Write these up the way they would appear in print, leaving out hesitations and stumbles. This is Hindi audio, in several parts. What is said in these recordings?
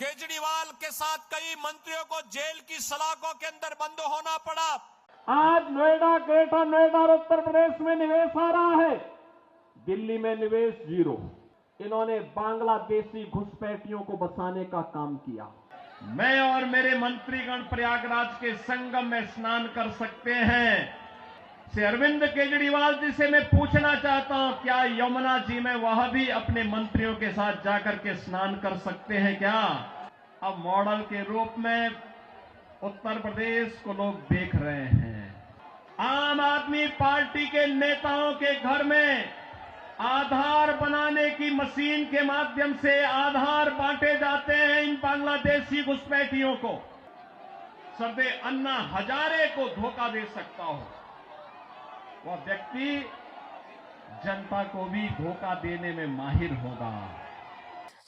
केजरीवाल के साथ कई मंत्रियों को जेल की सलाखों के अंदर बंद होना पड़ा। आज नोएडा, ग्रेटर नोएडा और उत्तर प्रदेश में निवेश आ रहा है, दिल्ली में निवेश जीरो। इन्होंने बांग्लादेशी घुसपैठियों को बसाने का काम किया। मैं और मेरे मंत्रीगण प्रयागराज के संगम में स्नान कर सकते हैं। श्री अरविंद केजरीवाल जी से मैं पूछना चाहता हूं, क्या यमुना जी में वहां भी अपने मंत्रियों के साथ जाकर के स्नान कर सकते हैं क्या? अब मॉडल के रूप में उत्तर प्रदेश को लोग देख रहे हैं। आम आदमी पार्टी के नेताओं के घर में आधार बनाने की मशीन के माध्यम से आधार बांटे जाते हैं इन बांग्लादेशी घुसपैठियों को। सरदे अन्ना हजारे को धोखा दे सकता हो, वह व्यक्ति जनता को भी धोखा देने में माहिर होगा।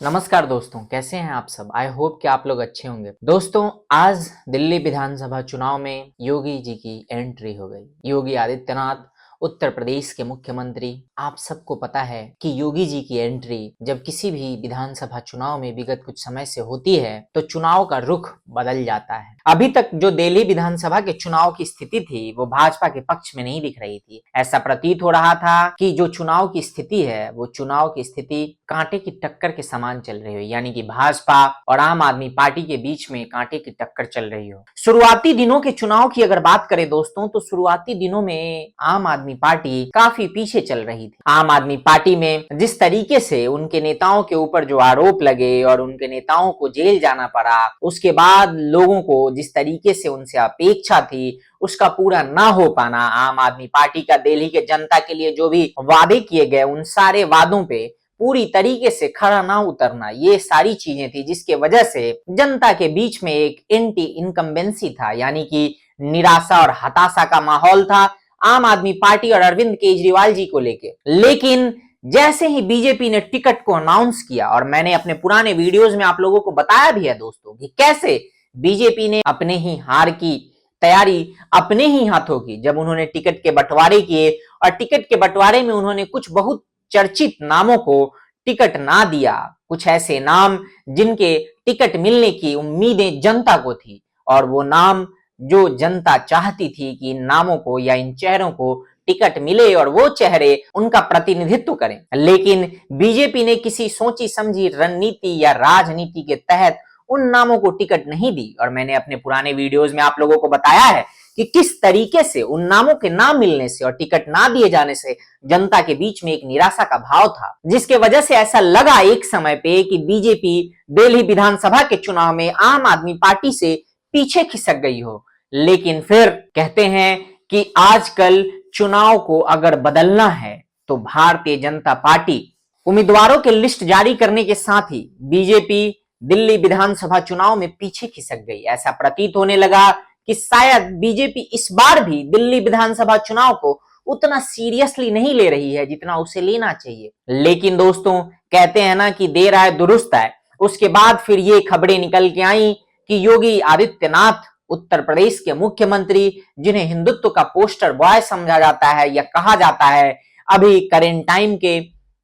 नमस्कार दोस्तों, कैसे हैं आप सब। आई होप कि आप लोग अच्छे होंगे। दोस्तों, आज दिल्ली विधानसभा चुनाव में योगी जी की एंट्री हो गई। योगी आदित्यनाथ उत्तर प्रदेश के मुख्यमंत्री। आप सबको पता है कि योगी जी की एंट्री जब किसी भी विधानसभा चुनाव में विगत कुछ समय से होती है तो चुनाव का रुख बदल जाता है। अभी तक जो दिल्ली विधानसभा के चुनाव की स्थिति थी वो भाजपा के पक्ष में नहीं दिख रही थी। ऐसा प्रतीत हो रहा था कि जो चुनाव की स्थिति है वो चुनाव की स्थिति कांटे की टक्कर के समान चल रही हो, यानी कि भाजपा और आम आदमी पार्टी के बीच में कांटे की टक्कर चल रही हो। शुरुआती दिनों के चुनाव की अगर बात करें दोस्तों, तो शुरुआती दिनों में आम आदमी पार्टी काफी पीछे चल रही थी। आम आदमी पार्टी में जिस तरीके से उनके नेताओं के ऊपर जो आरोप लगे और उनके नेताओं को जेल जाना पड़ा, उसके बाद लोगों को जिस तरीके से उनसे अपेक्षा थी उसका पूरा ना हो पाना, आम आदमी पार्टी का दिल्ली के जनता के लिए जो भी वादे किए गए उन सारे वादों पे पूरी तरीके से खरा ना उतरना, ये सारी चीजें थी जिसके वजह से जनता के बीच में एक एंटी इनकम्बेंसी था, यानी कि निराशा और हताशा का माहौल था आम आदमी पार्टी और अरविंद केजरीवाल जी को लेके। लेकिन जैसे ही बीजेपी ने टिकट को अनाउंस किया, और मैंने अपने पुराने वीडियोस में आप लोगों को बताया भी है दोस्तों कि कैसे बीजेपी ने अपने ही हार की तैयारी अपने ही हाथों की, जब उन्होंने टिकट के बंटवारे किए और टिकट के बंटवारे में उन्होंने कुछ बहुत चर्चित नामों को टिकट ना दिया, कुछ ऐसे नाम जिनके टिकट मिलने की उम्मीदें जनता को थी और वो नाम जो जनता चाहती थी कि इन नामों को या इन चेहरों को टिकट मिले और वो चेहरे उनका प्रतिनिधित्व करें। लेकिन बीजेपी ने किसी सोची समझी रणनीति या राजनीति के तहत उन नामों को टिकट नहीं दी, और मैंने अपने पुराने वीडियोस में आप लोगों को बताया है कि किस तरीके से उन नामों के नाम मिलने से और टिकट ना दिए जाने से जनता के बीच में एक निराशा का भाव था, जिसके वजह से ऐसा लगा एक समय पे कि बीजेपी दिल्ली विधानसभा के चुनाव में आम आदमी पार्टी से पीछे खिसक गई हो। लेकिन फिर कहते हैं कि आजकल चुनाव को अगर बदलना है तो भारतीय जनता पार्टी उम्मीदवारों के लिस्ट जारी करने के साथ ही बीजेपी दिल्ली विधानसभा चुनाव में पीछे खिसक गई। ऐसा प्रतीत होने लगा कि शायद बीजेपी इस बार भी दिल्ली विधानसभा चुनाव को उतना सीरियसली नहीं ले रही है जितना उसे लेना चाहिए। लेकिन दोस्तों, कहते हैं ना कि देर आए दुरुस्त आए। उसके बाद फिर ये खबरें निकल के आई कि योगी आदित्यनाथ उत्तर प्रदेश के मुख्यमंत्री, जिन्हें हिंदुत्व का पोस्टर बॉय समझा जाता है या कहा जाता है अभी करेंट टाइम के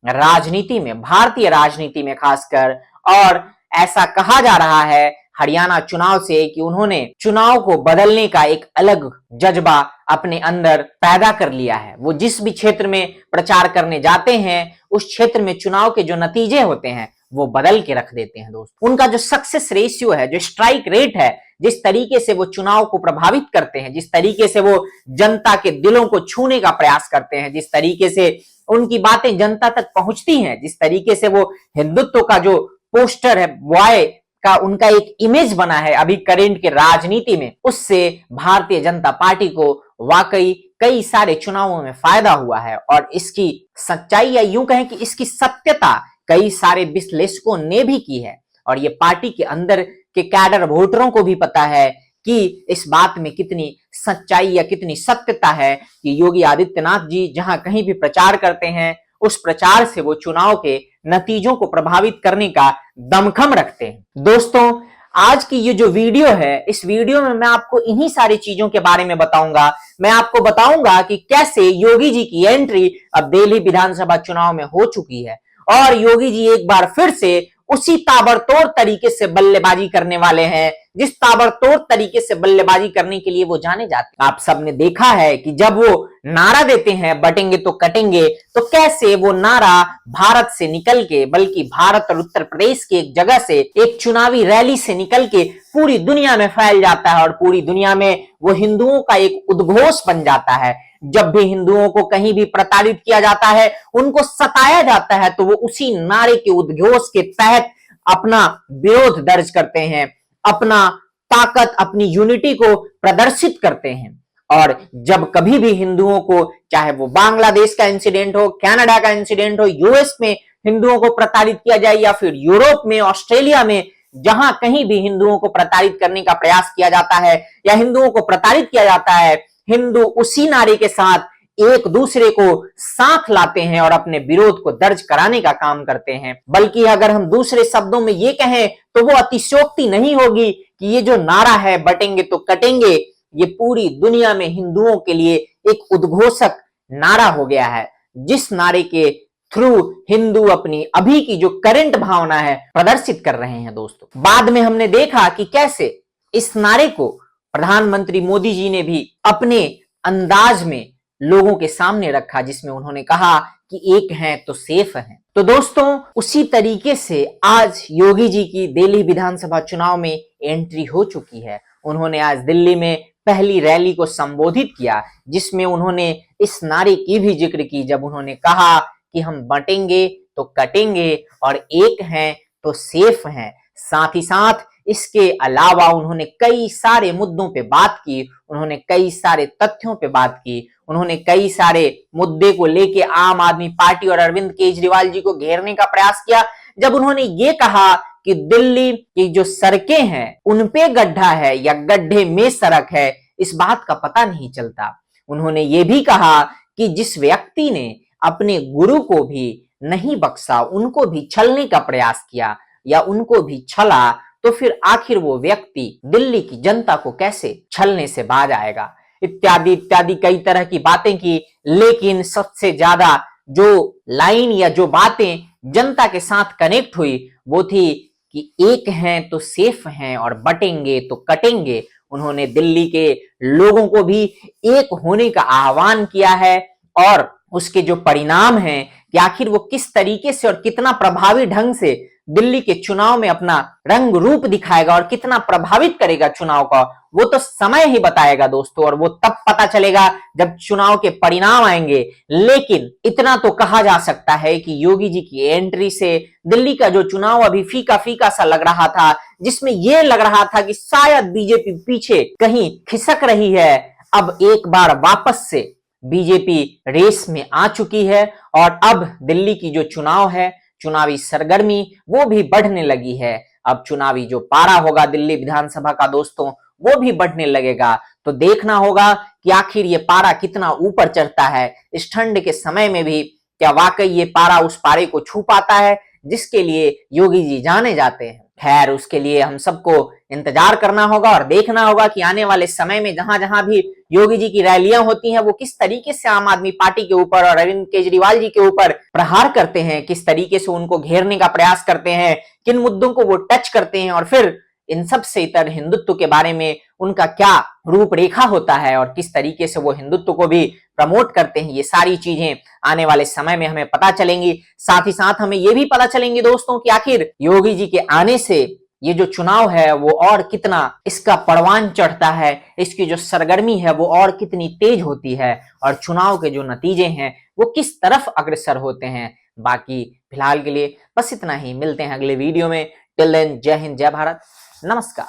राजनीति में, भारतीय राजनीति में खासकर, और ऐसा कहा जा रहा है हरियाणा चुनाव से कि उन्होंने चुनाव को बदलने का एक अलग जज्बा अपने अंदर पैदा कर लिया है। वो जिस भी क्षेत्र में प्रचार करने जाते हैं उस क्षेत्र में चुनाव के जो नतीजे होते हैं वो बदल के रख देते हैं दोस्तों। उनका जो सक्सेस रेशियो है, जो स्ट्राइक रेट है, जिस तरीके से वो चुनाव को प्रभावित करते हैं, जिस तरीके से वो जनता के दिलों को छूने का प्रयास करते हैं, जिस तरीके से उनकी बातें जनता तक पहुंचती हैं, जिस तरीके से वो हिंदुत्व का जो पोस्टर है बॉय का उनका एक इमेज बना है अभी करेंट के राजनीति में, उससे भारतीय जनता पार्टी को वाकई कई सारे चुनावों में फायदा हुआ है। और इसकी सच्चाई या यूं कहें कि इसकी सत्यता कई सारे विश्लेषकों ने भी की है, और ये पार्टी के अंदर के कैडर वोटरों को भी पता है कि इस बात में कितनी सच्चाई या कितनी सत्यता है कि योगी आदित्यनाथ जी जहां कहीं भी प्रचार करते हैं उस प्रचार से वो चुनाव के नतीजों को प्रभावित करने का दमखम रखते हैं। दोस्तों, आज की ये जो वीडियो है, इस वीडियो में मैं आपको इन्हीं सारी चीजों के बारे में बताऊंगा। मैं आपको बताऊंगा कि कैसे योगी जी की एंट्री अब दिल्ली विधानसभा चुनाव में हो चुकी है और योगी जी एक बार फिर से उसी ताबड़तोड़ तरीके से बल्लेबाजी करने वाले हैं जिस ताबड़तोड़ तरीके से बल्लेबाजी करने के लिए वो जाने जाते हैं। आप सबने देखा है कि जब वो नारा देते हैं बटेंगे तो कटेंगे, तो कैसे वो नारा भारत से निकल के, बल्कि भारत और उत्तर प्रदेश की एक जगह से, एक चुनावी रैली से निकल के पूरी दुनिया में फैल जाता है और पूरी दुनिया में वो हिंदुओं का एक उद्घोष बन जाता है। जब भी हिंदुओं को कहीं भी प्रताड़ित किया जाता है, उनको सताया जाता है, तो वो उसी नारे के उद्घोष के तहत अपना विरोध दर्ज करते हैं, अपना ताकत, अपनी यूनिटी को प्रदर्शित करते हैं। और जब कभी भी हिंदुओं को, चाहे वो बांग्लादेश का इंसिडेंट हो, कनाडा का इंसिडेंट हो, यूएस में हिंदुओं को प्रताड़ित किया जाए या फिर यूरोप में, ऑस्ट्रेलिया में, जहां कहीं भी हिंदुओं को प्रताड़ित करने का प्रयास किया जाता है या हिंदुओं को प्रताड़ित किया जाता है, हिंदू उसी नारे के साथ एक दूसरे को साथ लाते हैं और अपने विरोध को दर्ज कराने का काम करते हैं। बल्कि अगर हम दूसरे शब्दों में ये कहें तो वो अतिशयोक्ति नहीं होगी कि ये जो नारा है बटेंगे तो कटेंगे, ये पूरी दुनिया में हिंदुओं के लिए एक उद्घोषक नारा हो गया है, जिस नारे के थ्रू हिंदू अपनी अभी की जो करंट भावना है प्रदर्शित कर रहे हैं। दोस्तों, बाद में हमने देखा कि कैसे इस नारे को प्रधानमंत्री मोदी जी ने भी अपने अंदाज में लोगों के सामने रखा, जिसमें उन्होंने कहा कि एक हैं तो सेफ हैं। तो दोस्तों, उसी तरीके से आज योगी जी की दिल्ली विधानसभा चुनाव में एंट्री हो चुकी है। उन्होंने आज दिल्ली में पहली रैली को संबोधित किया, जिसमें उन्होंने इस नारे की भी जिक्र की, जब उन्होंने कहा कि हम बटेंगे तो कटेंगे और एक हैं तो सेफ हैं। साथ ही साथ इसके अलावा उन्होंने कई सारे मुद्दों पे बात की, उन्होंने कई सारे तथ्यों पे बात की, उन्होंने कई सारे मुद्दे को लेके आम आदमी पार्टी और अरविंद केजरीवाल जी को घेरने का प्रयास किया। जब उन्होंने ये कहा कि दिल्ली की जो सड़कें हैं उन पे गड्ढा है या गड्ढे में सड़क है, इस बात का पता नहीं चलता। उन्होंने ये भी कहा कि जिस व्यक्ति ने अपने गुरु को भी नहीं बख्शा, उनको भी छलने का प्रयास किया या उनको भी छला, तो फिर आखिर वो व्यक्ति दिल्ली की जनता को कैसे छलने से बाज आएगा, इत्यादि इत्यादि कई तरह की बातें की। लेकिन सबसे ज्यादा जो लाइन या जो बातें जनता के साथ कनेक्ट हुई वो थी कि एक हैं तो सेफ हैं और बटेंगे तो कटेंगे। उन्होंने दिल्ली के लोगों को भी एक होने का आह्वान किया है और उसके जो परिणाम हैं कि आखिर वो किस तरीके से और कितना प्रभावी ढंग से दिल्ली के चुनाव में अपना रंग रूप दिखाएगा और कितना प्रभावित करेगा चुनाव का, वो तो समय ही बताएगा दोस्तों, और वो तब पता चलेगा जब चुनाव के परिणाम आएंगे। लेकिन इतना तो कहा जा सकता है कि योगी जी की एंट्री से दिल्ली का जो चुनाव अभी फीका फीका सा लग रहा था, जिसमें यह लग रहा था कि शायद बीजेपी पीछे कहीं खिसक रही है, अब एक बार वापस से बीजेपी रेस में आ चुकी है और अब दिल्ली की जो चुनाव है, चुनावी सरगर्मी वो भी बढ़ने लगी है। अब चुनावी जो पारा होगा दिल्ली विधानसभा का दोस्तों, वो भी बढ़ने लगेगा। तो देखना होगा कि आखिर ये पारा कितना ऊपर चढ़ता है। इस ठंड के समय में भी क्या वाकई ये पारा उस पारे को छू पाता है जिसके लिए योगी जी जाने जाते हैं। खैर, उसके लिए हम सबको इंतजार करना होगा और देखना होगा कि आने वाले समय में जहां जहां भी योगी जी की रैलियां होती हैं, वो किस तरीके से आम आदमी पार्टी के ऊपर और अरविंद केजरीवाल जी के ऊपर प्रहार करते हैं, किस तरीके से उनको घेरने का प्रयास करते हैं, किन मुद्दों को वो टच करते हैं और फिर इन सब से इतर हिंदुत्व के बारे में उनका क्या रूपरेखा होता है और किस तरीके से वो हिंदुत्व को भी प्रमोट करते हैं। ये सारी चीजें आने वाले समय में हमें पता चलेंगी। साथ ही साथ हमें ये भी पता चलेंगी दोस्तों कि आखिर योगी जी के आने से ये जो चुनाव है वो और कितना इसका परवान चढ़ता है, इसकी जो सरगर्मी है वो और कितनी तेज होती है और चुनाव के जो नतीजे हैं वो किस तरफ अग्रसर होते हैं। बाकी फिलहाल के लिए बस इतना ही, मिलते हैं अगले वीडियो में। टिल देन, जय हिंद, जय भारत, नमस्कार।